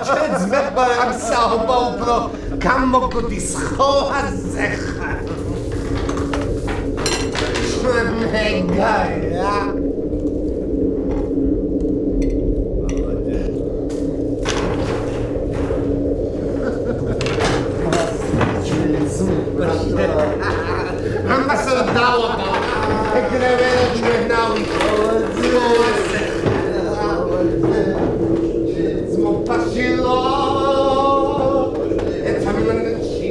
შეძლება ამ საუბა უფრო გამოგდის ხო ასე ხარ მეგაია ამას დავაბა ეგრევე ჩვენავი Pashilo, it's a minute she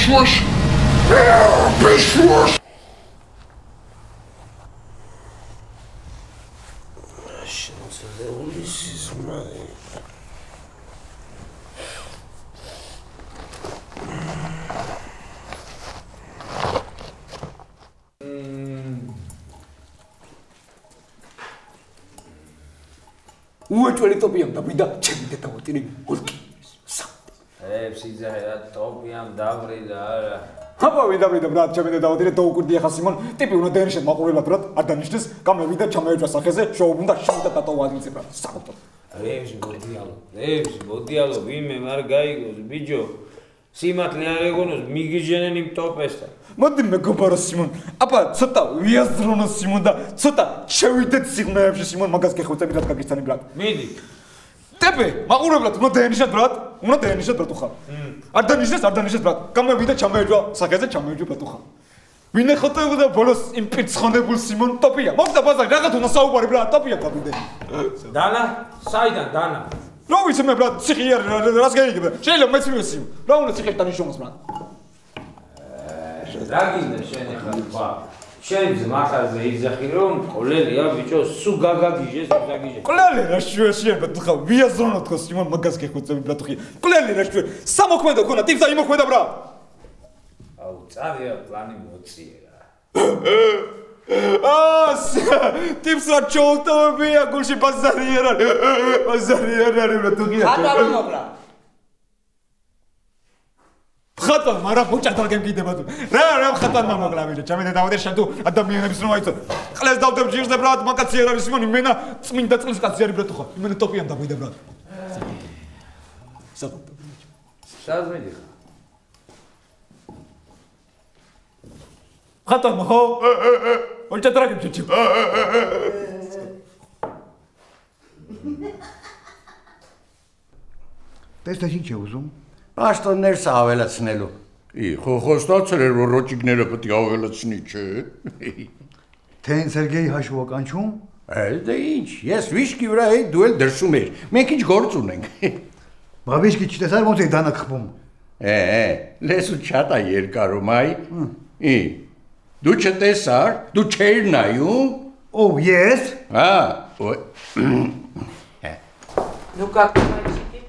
Shush! Shush! This is mine. უეჭველი ტოპიამ დაბრიდა ჩემი დედამოწინი ოლკი სიზაჰერა ტოპიამ დაბრიდა არა აბა ვიდაბრიდა ბრატ ჩემი დედამოწინი დაუკურდია ხა სიმონ ტიპი უნდა დენიშენ მაყურებლად ბრატ არ დანიშნეს გამევიდა ჩამოეჭვა სახეზე შოუმ და შევიდა დატოვა ადგილზე ბრატ საკუთო რევში მოდიალო ვინმე არ გაიგოს ბიჯო სიმართლე არ ეგონოს მიგიჟენენ იმ ტოპესთან მოდი მეგობარო სიმონ აბა ცოტა ვიაზრონო სიმონ და ცოტა შევიდეთ სიღნეებში სიმონ მაგას გეხვეწები რა გაგიცანი ბრატ მიდი ტეპე მაყურებლად უნდა დენიშნათ ბრატ უნდა დენიშნათ ბრატ ხა არ დანიშნეს ბრატ გამევიდა ჩამოეჭვა სახეზე ჩამოეჭვა ბრატ ხა ვინ ეხოთებოდა ბოლოს იმ პირცხონებულ სიმონ ტოპია მოგდა ბაზარი რაღაც უნდა საუბარი ბრატ ტოპია გავიდე დანა საიდან დანა რა ვიცი მე ბრატ ციხე რას გაიგებ შეიძლება მეც მივესიო რა უნდა ციხეში დანიშნოს ბრატ რა გინდა შენ ახლა ხა შენ მახარზე იზახი რომ ყოლელია ბიჭო სუ გაგაგიჟეს გაგიჟე ყოლელი რა შუაშია ბრატ ხა ვიაზრონოთ ხო სიმონ მაგას გეხვეწები ბრატ ხი ყოლელი რა შუა სამოქმედო ქონა ტიპსა იმოქმედა ბრატ აუ წარია პლანი მოწიერა ტიპსა ჩოლტოვებია გულში ბაზარი არ არის ბრატ თუგია ხატალო მოკლა ხატალ მარა ბოჭად არ გემგიდება თუ რა ხატალმა მოკლა ბიჭო ჩემი დედამოდი შენ თუ ადამიანებს რომ აიცო ყლეს დავდებ ჯირზე ბრატ მაკაცი არ არის სიმონი მენა წმინდა წყლის კაცი არის ბრატ ხო იმენა ტოპიამ დაგვიდა ბრატ საკუთო სად მიდი ხატალმა ხო ბოჭად არ გემჭი Testa sinceroso? Pašto nersa avelacnelu. I xostacrero ročignerapati avelacniče. Ten Sergey Hashvokanchum? Da inch, yes, vishki vray duel dersumer. Mekic gortsunen. Babishki chitesar mote danakkhbum. Lesu chata yerkaro mai. Du chetesar, du chernayu? Oh, yes. Ну как мальчики?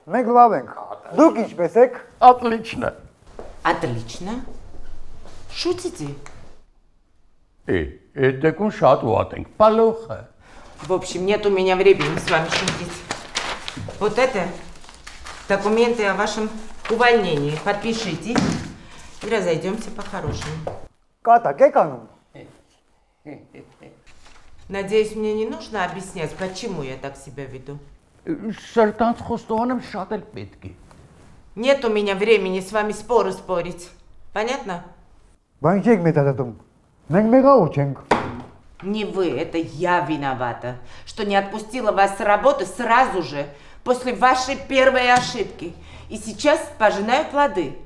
Мы главенк. Дукич бесек. Отлично. Отлично. Шутите? Это кун шатуатенк. Плохо. В общем, нет у меня времени с вами шутить. Вот это документы о вашем увольнении. Подпишите и разойдемся по-хорошему. Ката, кекану. Надеюсь, мне не нужно объяснять, почему я так себя веду. Нет у меня времени с вами споры спорить. Понятно? Банчек метадатум. Мегаученк. Не вы, это я виновата, что не отпустила вас с работы сразу же, после вашей первой ошибки. И сейчас пожинаю плоды.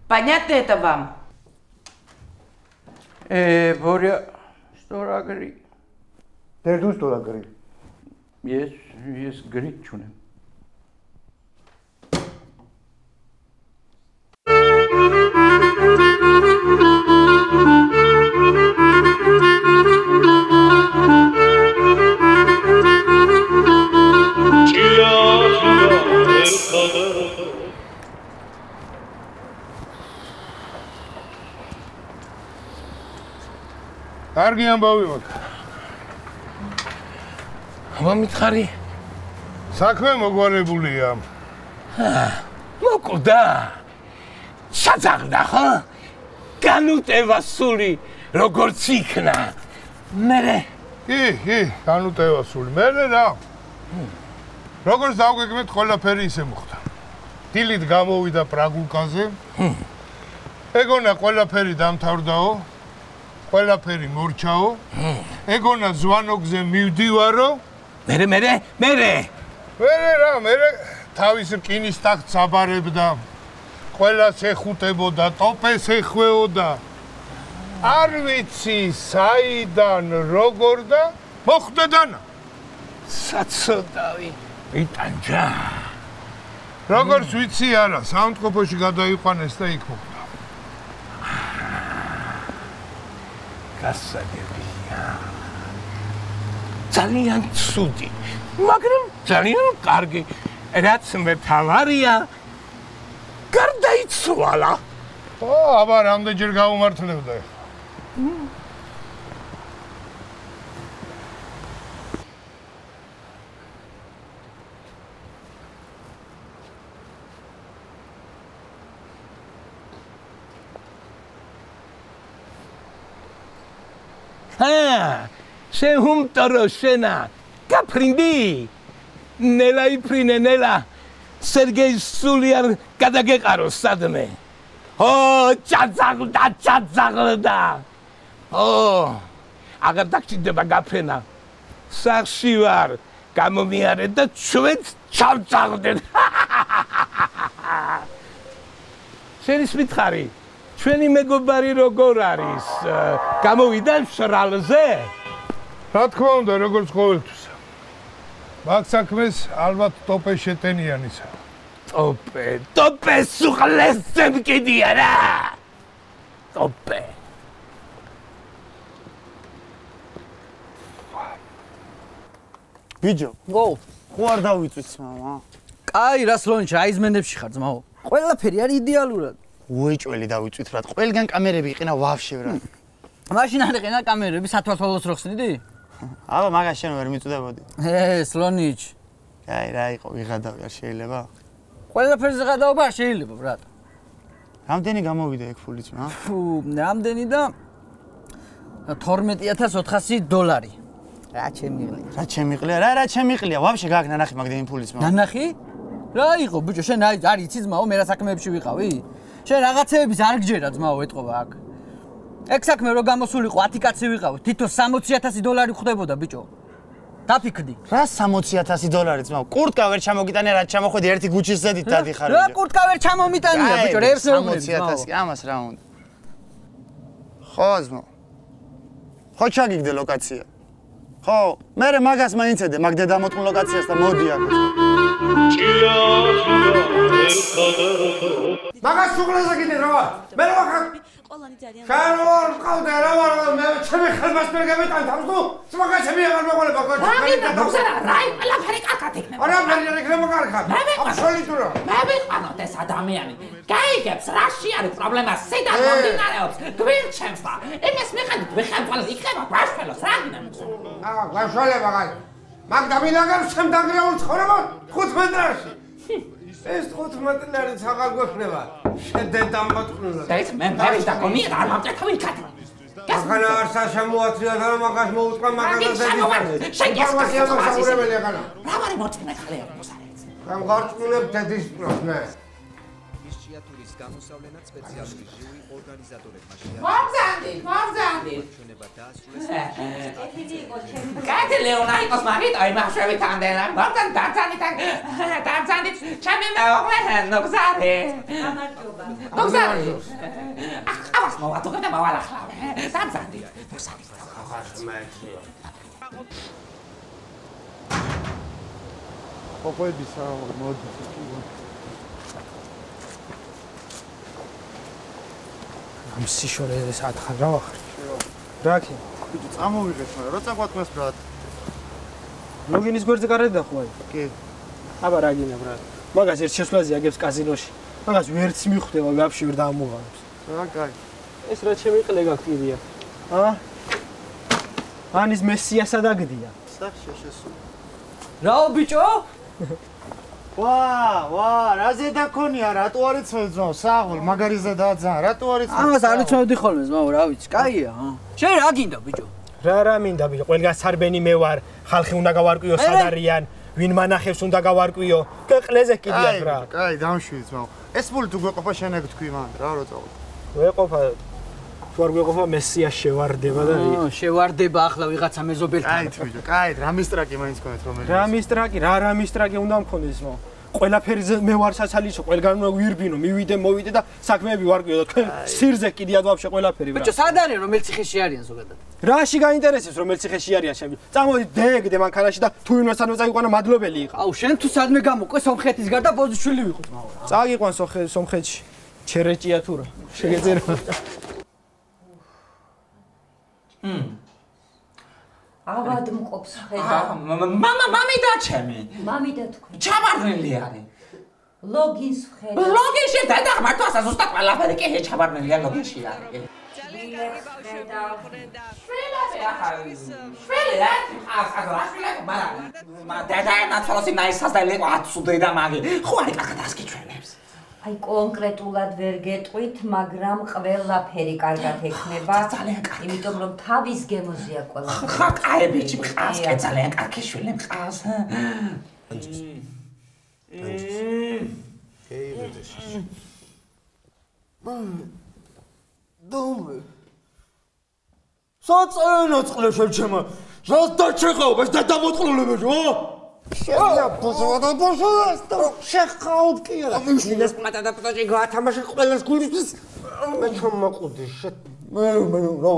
Понятно это вам? Боря, что рагри? Ты жду, что рагри? Yes, great чуне. კარგი ამბავი მაქვს. მომითხარი. საქმე მოგვარებულია. მოკვდა. ჩაძაღდა ხო? განუტევა სული როგორც იქნა. მერე კი, განუტევა სული. მერე რა? როგორც დავგეგმეთ, ყველაფერი ისე მოხდა. დილით გამოვიდა პრაგულკაზე. ეგონა ყველაფერი დამთავრდაო. ყველაფერი მორჩაო. ეგონა ზვანოგზე მივდივარო. მერე მერე თავის რკინის ტახტს აბარებდა. ყველას ეხუტებოდა, ტოპეს ეხვეოდა. არ ვიცი საიდან როგორ და მოხდა დანა. საცოდავი იტანჯა. როგორც ვიცი არა, საუნდყოფოში გადაიყვანეს და იქ მოხდა. გასაგებია. ძალიან ცუდი, მაგრამ ძალიან კარგი. რაც მეთავარია, გარდაიცვალა. აბა რამდენჯერ გაუმართლებდა ეხლა. შენ ჰუმტორო შენა გაფრინდი ნელა იფრინე ნელა სერგეი სულიარ გადაგეყარო სადმე ჩაძაღლდა აგარ დაგჭირდება გაფრენა სახში ვარ გამომიარე და ჩვენც ჩავძაღდეთ შენის მითხარი ჩვენი მეგობარი როგორ არის? გამოვიდა შრალზე? რა თქმა უნდა, როგორც ყოველთვის. მაგ საქმეს ალბათ ტოპე შეტენიანისა. ტოპე სუხლესზე მკიდია რა. ტოპე. ბიჯო, ხო არ დავიწვით მამა? კაი, რა სლონჩი, აიზმენებში ხარ ძმაო. ყველაფერი არის იდეალურად. უეჭველი დავიწვით რა. ყველგან კამერები იყინა ვაფშე რა. მაშინ არ იყინა კამერები, სათვალთვალოს რო ხსნიდი? აბა მაგას შენ ვერ მიწვდებოდი. სლონიჩ. კაი, რა იყო, ვიღადავი არ შეიძლება? ყველაფერზე გადაობა არ შეიძლება, ბრატ. რამდენი გამოვიდა ეგ ფულიც რა? რამდენი და $12,400. რა ჩემიყლია? რა ჩემიყლია? ვაფშე გააკნა ნახი მაგდენი ფულიც მაგ. ნანახი? რა იყო, ბიჭო, შენ არ იცი ძმაო, მე რა საქმეებში ვიყავი? შენ რაღაცეების არ გჯერა ძმაო, ეტყობა აქ. ეგ საქმე რო გამოსულიყო 10 კაცი ვიყავი, თითო $60,000 ხდებოდა, ბიჭო. დაფიქრდი. რა $60,000 ძმაო? კურტკა ვერ ჩამოგიტანე, რა ჩამოხვედი ერთი გუჩის ზედით დადიხარ. რა კურტკა ვერ ჩამომიტანია, ბიჭო, რევს მეუბნები. $60,000, ამას რა უნდა? ხო, ძმაო. ხო ჩაგიგდე ლოკაცია. ხო, მე მაგას მაინცედე, მაგ დედამოტყუნ ლოკაციას და მოდი აქ. მაგას უყრაზე კიდე რა ვარ? მე რა ვარ? ყველანი ძალიან ხარ ვარ, ყავდა რა ვარ? მე ჩემი ხელმას ვერ გამეტან თავს თუ? მაგასები აღარ მეყოლება გოჩი. რა გოგზარა, რა ყველაფერი კარგად იქნება. არა, მე იქნება კარგად. აბსოლუტურად. მე ვიყანოთ ეს ადამიანი. გაიგებს, რაში არის პრობლემა, სიდან მომდინარეობს? გვირჩევს და იმის მიხედვით ვიხევვალ იქნება გვაშველოს, რა გინდა? გვაშველება გაი. მაგ დამილაგებს ჩემ დაგრეულ ცხოვრება 15 დროში. ეს 15 დრიც აღარ გვექნება. შედედა მოტყნულად. და ეს მე და გონია და არ მომწეთავი იქად. ახლა არ საშამოათრია და მაგას მოუწყა მაგასაც შენ გასაუბრებელი ახლა. რა ვარი მოწმე ხალე მოსარեց. ამ გარწმუნებ დედის პროს მე. ისჩიატურის გამოსავლენად სპეციალური ჟიური ორგანიზატორებმა მოგზანდი. ჩვენება დაასრულეს. ეთიდი იყო ჩემი. კაცი ლეონაიკოს მაგით აი მახშევით ამდენა. მოგზან დაცანდი ჩემი მეუღლე ნოგზარი. გამარჯობა. ნოგზარი. ახავს მოვატოვე და მოვალახლავ. დაცანდი. ნოგზარი. ახაც მეცია. ყოფების მოდი. ამ სიშორეზე სათხარ რა ვახარ? რა კი? ბიჭო, წამოვიღეთ მაგრამ რა წაგვატყვეს ბრატ? ლოგინის გვერდზე გარეთ დახვაი? კი. აბა რა გინდა ბრატ? მაგას ერთ შესვლაზე აგებს კაზინოში. მაგას ვერც მიხვდება, ვაფშე ვერ დაამოღანებს. რა კაი. ეს რა ჩემი ყლე გაქვია? ანის მესიასა დაგდია. სახში შესულ. რაო ბიჭო? ვა, რაზე დაქონია, რატო არ იცოდი ძმაო, საღოლ, მაგარიზე დააძან, რატო არ იცოდი? ამას არ იცოდი ხოლმე ძმაო, რა ვიცი, კაია. შენ რა გინდა ბიჭო? რა მინდა ბიჭო, ყველგან სარბენი მე ვარ, ხალხი უნდა გავარკვიო სად არიან, ვინ მანახებს უნდა გავარკვიო, ყლეზე კიდიათ რა. კაი, დამშვი ძმაო. ეს ფული თუ გვეყოფა შენ ეგ თქვი მან, რა წავიდე. ვეყოფა თუ არ გვეყოფა მესიას შევარდება და შევარდება ახლა ვიღაცა მეზობელთან. კაი ბიჭო, კაი, რამისტრაკი მაინც გქონეთ რომელიც. რამისტრაკი, რა რამისტრაკი უნდა მქონდეს ძმაო. ყველაფერზე მე ვარ საცალისო, ყველგან უნდა ვირბინო, მივიდე და საქმეები ვარკვიო და თქვენ სირზე კიდიათ ვაფშე ყველაფერი. ბიჭო, სად არის რომელ ციხეში არიან ზოგადად? რაში გაინტერესებს რომელ ციხეში არიან შენ? წამოდი დეგდე მანქანაში და თუ ვინმესთან წაიყვანა მადლობელი იყ. აუ შენ თუ სადმე გამოყვე სომხეთის გარდა ბოზიშვილი ვიყო ძმაო. წაიყვან სომხეთში. ჩერეჭია თუ რა. შეგეწერა. ავად მყოფს ხედა. მამიდა ჩემი. მამიდა თქვი. ჩაბარნელი არის. ლოგინს ხედა. ლოგინში დადახმართვა ზუსტად ყველაფერი კი ჩაბარნელია ლოგინში არის. აი კონკრეტულად ვერ გეტყვით, მაგრამ ყველაფერი კარგად ექნება. იმიტომ რომ თავის გემოზია ყველაფერი. ხა კაი ბიჭი მყავს, კი ძალიან კარგი შვილი მყავს. დომე საწენა წყლე შეჩემა რას დაჩეხაობას და დამოწყლოლებაში ო შეა ბოზოდას და შეხაობ კი არა მინეს პლატა და პტოჭი გაათამაშე ყველას გულისთვის მე ჩამოყუდი მე რა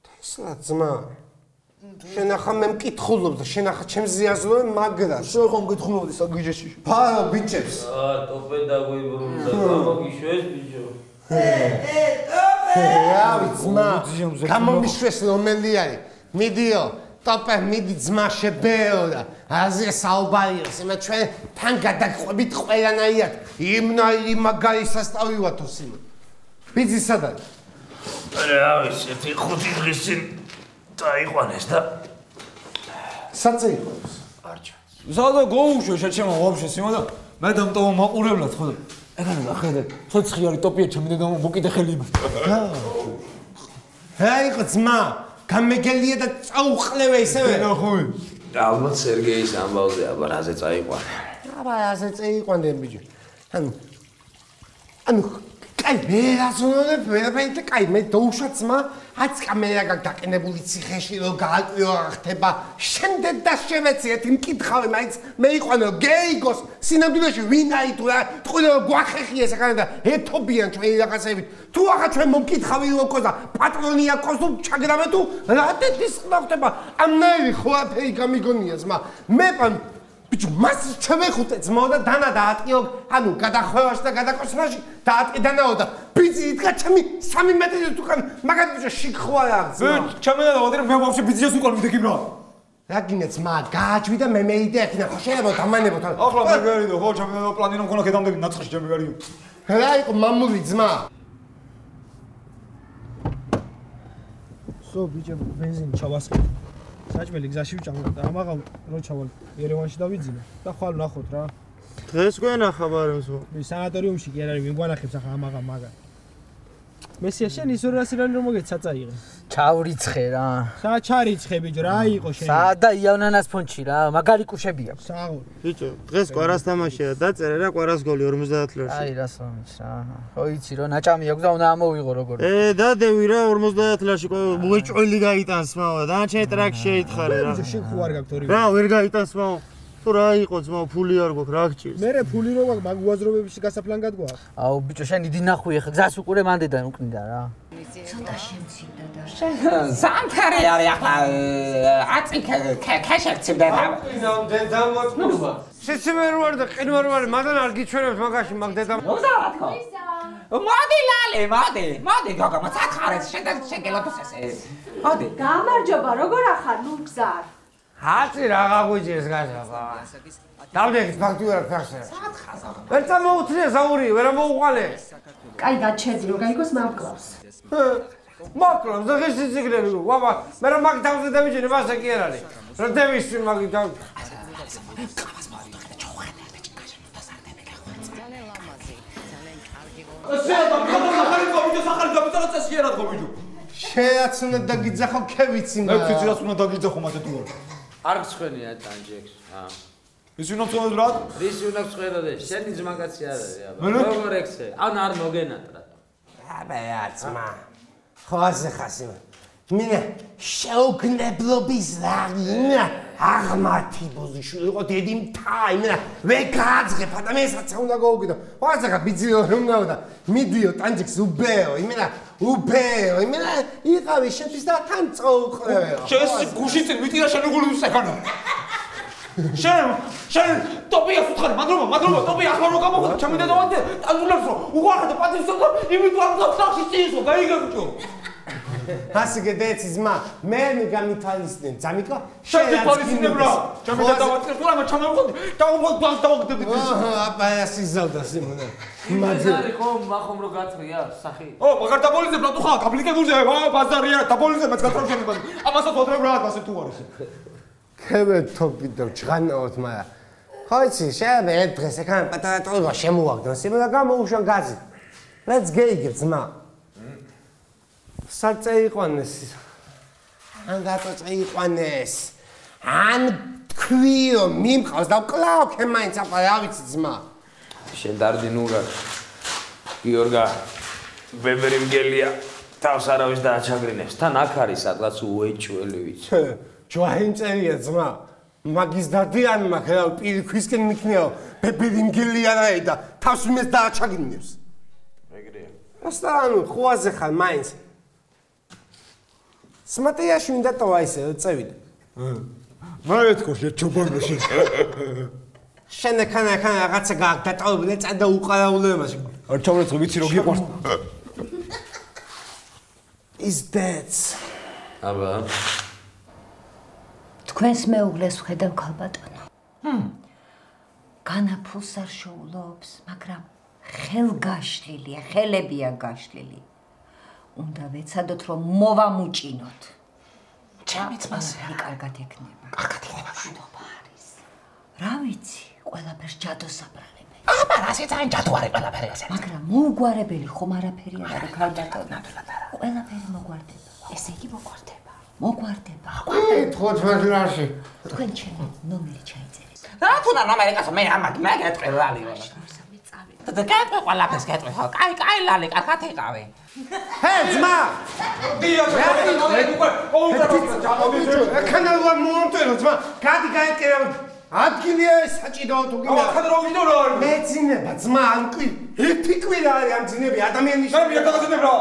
თესლა ძმა შენ ახლა მე მკითხულობ და შენ ახლა ჩემს ზიაზლოვე მაგრა შენ ხომ მკითხულობდი საგიჟეში ფარო ბიჭებს ტოპე დაგვიბრუნდა გამოგიშვეს ბიჭო რა ვიცმა გამომიშვეს რომელი არის მიდიო ტოპე მიდი ძმა შებეორა აზე საუბარიოს მე ჩვენ თან გადაგყვებით ყველანაირად იმნაირი მაგარი სასტავი ვათო სიმონ ბიძი სად არის რა ვიცი 5 დღის წინ დაიყვანეს და საწეიყვანეს არჩა ზადა გოუშო შეჩემა ვაფშე სიმონ და მე დამტოვა მაყურებლად ხო ეგანა ხედე ცოცხი არის ტოპია ჩემი და მოკიდე ხელი იმას რა იყო ძმა გამეგელია და წაუყლევე ისევე ნახوي ალბათ სერგეის ამბავზე აბა რაზე წაიყვანე აბა რაზე წაიყვანე ბიჭო ანუ კაი მე რაზონებ ვერაფერი კაი მე დაუშვა ძმა აც კამერა გაკენებული ციხეში რომ გააკვიო ხდება შემდეგ და შევეციეთ იმ კითხავი მაინც მე იყვანო გეიგოს სინამდვილეში ვინ არის თუ რა ტყუილო გვახეხიეს ახლა და ეთობიან ჩვენი რაღაცებით თუ ახლა ჩვენ მომკითხავი როგორ და პატრონია კოსტუმ ჩაგრამე თუ რა დედის ხდება ამნაირი ხوافერი გამიგონია ძმა მე პან ბიჭო მას ჩამეხუტე ძმო და დანა დაატყიო ანუ გადახვევაში და გადაკოსმაში დაატყიდანაო და ბიძი იდგა ჩემი 3 მეტრი თუკან მაგათ ბიჭო შიგ ხვარა ძმა ჩემენა დავადე მე ვაფშე ბიძიას უყარ მიდექი რა რა გინდა ძმა გააჭვი და მე მეიდე აქნა ხო შეიძლება დამანებო თან ახლა მეგარიდო ხო ჩემენა პლანი რომ ქონა ქედამდე ნაცხში ჩემი მეგარიდო რა იყო მამული ძმა სო ბიჭო ბენზინი ჩავასხეთ საჭმელი გზაში ვჭამო და ამაღავ რო ჩავალ ერევანში დავიძინე და ხვალ ნახოთ რა დღეს გვენახა ბარემსო სანატორიუმში კი არ არის ვინ გვანახებს ახლა ამაღა მაგა მესია შენ ის 200 ლარი რომ მოგეცა წაიღე ჩავრიცხე რა სა ჩარიცხე ბიჭო რა იყო შენ სადა იავნანას ფონჩი რა მაგარი კუშები აქვს საღო ბიჭო დღეს კვარას თამაშია დაწერე რა კვარას გოლი 50 ლარში აი რას მომიც რა ხო იცი რომ ნაჭამი აქვს და უნდა ამოვიღო როგორ დადევი რა 50 ლარში მოეჭველი გაიტანს მავა დანარჩენი ტრაქ შეითხარე რა ბიჭო შენ ხო არ გაქვს ორი რა ვერ გაიტანს მავა თუ რა იყო ძმა ფული არ გვაქვს რა გჭირს მე ფული რო გვაქვს მაგ უაზრობებში გასაფლანგად გვაქვს აუ ბიჭო შენ იდი ნახვი ახლა გზას უყურე მანდედან უკნიდა რა ცოტა შემცირდა და ზანქარი არის ახლა აწი ქაშაქცებდა რა დამოწმობა შეცემერ ვარ და ყინვარ ვარ მადან არ გიჩვენებს მაგაში მაგ დედა მოგზავრათო მოდი ლალე მოდი გოგო მოწახარეს შენ გელოთოს ესე მოდი გამარჯობა როგორ ახარ ნუ გზარ აცი რა გაგვიჭირს გასაბა დავდეხით ფაქტურად ფახსა ვერ წამოუთრია ზაური ვერ მოუყალე კაი გაჩერდი რომ გაიგოს მავკლავს მოკლავ ზღის სიგნები ვაბა მე რა მაგ თავზე დავიჯერე ვასა კი არ არის რა დავისვი მაგ თავ შეაცნა და გიძახო ქევიცი მე ვიცი რაც უნდა დაგიძახო მათე თუ არა არ გწხვენია ტანჯექს ის უნდა წვენოს ბრატ რის უნდა გწხვენოდე შენი ძმაკაცი არ არის აბა როგორ ექსე ან არ მოგენატრა აბა აცმა ხოაზე ხასი მინა შეუგნებლობის რაგინა აღმართი ბოზიშვილი იყო დიდი მთა იმენა ვეგაძღებ ადამიანსაც უნდა გავუკიდო ხოაზე ხა ბიძიო უნდა და მიდიო ტანჯექს უბეო იმენა უბეო იმენა იყავი შეთვის და თან წოუყრევო შენ გუში წინ ვიტირა შენ როგორ უსეკანა შენ ტოპიას უთხარი მადლობა ტოპი ახლა რო გამოხდა ჩამიდა დავანტე ტანჯულებს რო უღარა და პატივს და იმით არ გახსოვს წინსო გაიგებჭო ასე გედეცი ზმა მე გამითალისდნენ ძამიკო შენ თვალისწინებ რა ჩამიდა დავანტე რა ჩამოვხდი დავაგდები აბა ასე ზავდა სიმონა მაგარი ხომ მახომ რო გაწრია სახი ო მაგარ დაბოლიზებ რა თუ ხა გაპლიკებულზე ბაზარია დაბოლიზებაც გატროშენება ამასაც ვადრებ რა ასე თუ არის ქევე თოპი და ჩღანაოთ მარა ხოიცი შეიძლება ერთ დღეს ეკან პატარა ტოლღა შემოაგდოს იმენა გამოუშვა გაზი let's get ძმა საწე იყვანეს ან დაწე იყვანეს ან თქვიო მიმყავს და კლავ ქემაინც აბა რა ვიცი ძმა შენ დარდინურა გიორგა ბებერი მგელია თავს არავის დააჩაგრინებს თან აქ არის სადღაც უეჭველი ვიცი ჯვაინ წერია ძმა მაგის დადიან მაგ რა პირქვისკენ მიქნიაო ბებერი მგელია რა და თავს იმეს დააჩაგრინებს ეგრეა ასტანუ ხუაზე ხარ მაინც სმატიაში მინდა ტოვა ისე წევიდა მე თქო შეჩობანაში შენ ეკანა რაღაცა გადატოვებული წადა უყარაულებაში არ ჩავრეც ვიცი რომ გიყვარს is dead აბა თქვენს მეუღლეს ვხედავ ქალბატონო განაფულს არ შოულობს მაგრამ ხელგაშლილია ხელებია გაშლილი უნდა ვეცადოთ რომ მოვამუჭინოთ ჩემი ძმასე კარგად ექნება კარგად იქნება შედობა არის რა ვიცი ყველაფერს ჯადოს აბრალებენ აბა რასაც აი ჯადო არის ყველაფერი ასე მაგრამ მოუგვარებელი ხომ არაფერი არ არის ქალბატონო ყველაფერი მოგვარდება ესე იგი მოგვარდება ეთქოთ მაშინაში თქვენ ჩემი ნომერი ჩაიწერეთ რა თუნა ნომერი კაცო მე ამაკ მე გეტყვი ლალი და კეთე ყველაფერს გეტყვი ხო კაი ლალი კარგად იყავი ჰე ძმა დიახ ეკანა ვარ მონტერო ძმა გადი გაეკერა ადგილია საჭიდო თუ გინდა ახლა რა ვიდო რა არის მეცინება ძმა ამკვი ერთი კვირა არის ამ ძინები ადამიანის მე მიაკაცებ რა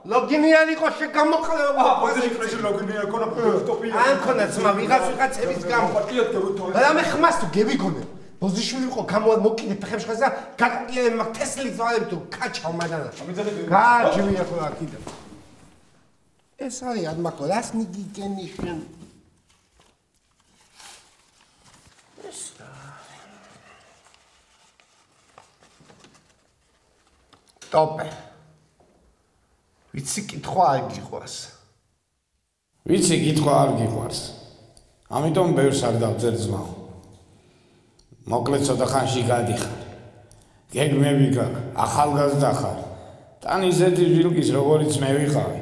ლოგინიანი იყო შეგამოყლება პოზიციაში პრესი ლოგინიანი ქონა ტოპია ან ქონა ძმა ვიღაცების გამო პარტიად გევუთო რა მე ხმას თუ გევიგონე ბოზიშვილი იყო გამოვმოკიდე ფეხებში ხაზა გაკაკილე მაგ თესლი ზვალები თუ კაჩავ მადანა გააჩვია ხო აქიდა ეს არის ადმაკო რას ნიგიგენი შენ ტოპე ვიცი კითხვა არ გიყვარს ვიცი კითხვა არ გიყვარს ამიტომ ბევრს არ დავძერ ძმაო მოკლედ ცოტა ხანში გადიხარ გეგმები გაქვს ახალგაზრდა ხარ თან ისეთი ჟილკის როგორიც მე ვიყავი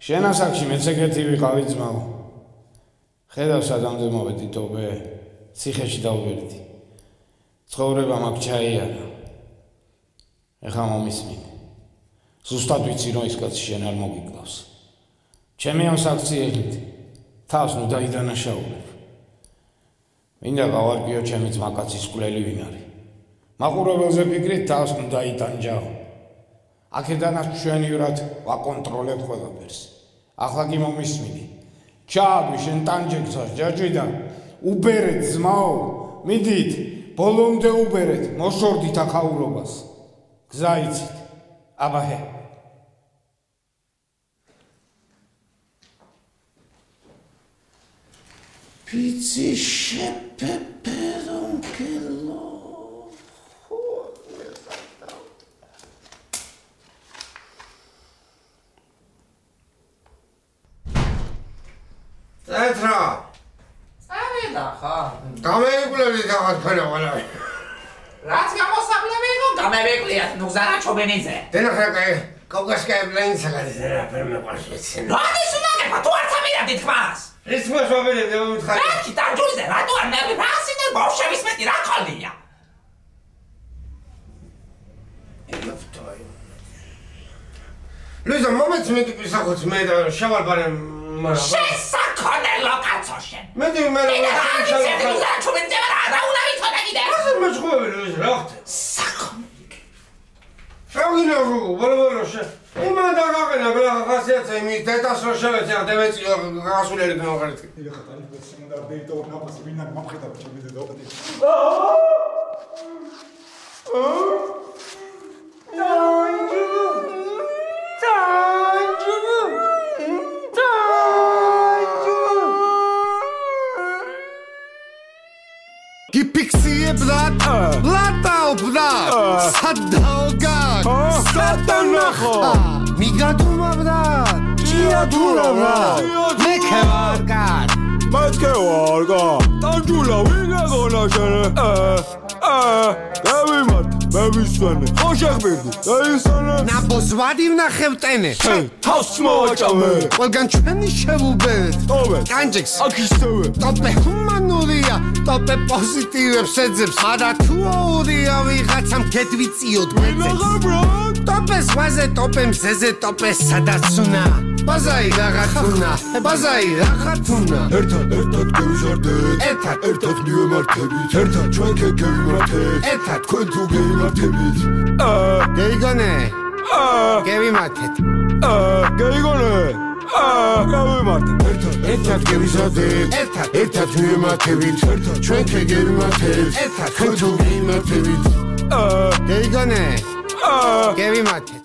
შენ ასაკში მეც ეგეთი ვიყავი ძმაო ხედავ სადამდე მოვედი ტობე ციხეში დავვერდი ცხოვრება მაგ ჩაიარა ეხა მომისმინე ზუსტად ვიცი რომ ის კაცი შენ არ მოგიკლავს ჩემი ამ საქციელით თავს ნუ დაიდანაშაულებ მინდა გავარკვიო ჩემი ძმაკაცის კვლელი ვინ არის მაყურებელზე ფიქრით თავს ნუ დაიტანჯაო აქედანაც ჩვენივრად ვაკონტროლებ ყველაფერს ახლა კი მომისმინე ჩააბი შენ ტანჯექცას ჯაჭვიდან უბერეთ ძმაო მიდით ბოლომდე უბერეთ მოშორდით ახაურობას გზა იცით აბაჰე Pizzi peperoncello. რა? წავიდა ხო? გამეიკლები რაღაც ფენა ყველა. რაც გამოსავლები იყო, გამევიკვლიათ ნუგზარა ჩობენიძე. დენახრაკაი, კავკასკაი ბლენცა გადაზე რა ფერმე ყაშეცენ. როდის უნდა გეფა თუ არ წამიდადით ხმას? ის მოსვაბერე დამომთხარი. აკი დაჯულიზე რატო არ ნები ფასინე ბავშვების მეტი რა ქონია? ლუიზა მომეც მე ტიპისახოც მე და შავალბარე მარა. შესაქონელო კაცო შენ. მე მე ნუგზარა ჩობენიძე რა უნდა ვითოდა კიდე? ასე მეშხოვები ლუიზა რა ხტე? საქონელი. შევგინო ბოლო შე. იმა დაგაყენა ბლა ხასიათზე იმის დეტას რო შევეცი ახ დემეციო გასულელი გამოგარეთ. იღა ხატალი სიმონდა დეიტა ორნაპას ვინა მომხედავ ჩემი დედა ოპეტი. Gipixiebrad, lataobrad, sadaogag, satanacho, migadumabrat, giadurabrat, mekevargad. Mekevargad, tanjula vigagona shene. Davimart, bevisvene, khoshagberdi, daisane. Nabozvadi ვნახევტენე. თავს მოვაჭამე. ყველგან ჩვენი შევუბერეთ. ტოვე. განჯექს. აქ ისევე. ტოპე ჰუმანურია, ტოპე პოზიტივებს ეძებს, მაგრამ თუ აურია ვიღაცამ ქედვიწიოდ გვეძებს. ტოპე ზღვაზე, ტოპე მზეზე, ტოპე სადაც უნდა. ბაზაი რაღაცუნა, ბაზაი რაღაცუნა. ერთად გევიზარდეთ. ერთად მივემართებით. ერთად ჩვენ გევიმართეთ. ერთად თქვენ თუ გევიმართებით. გეიგონე. გევიმართეთ. გეიგონე. გევიმართეთ. ერთად გევიზარდეთ. ერთად მივემართებით. ჩვენ გევიმართეთ. ერთად თქვენ თუ გევიმართებით. გეიგონე. გევიმართეთ.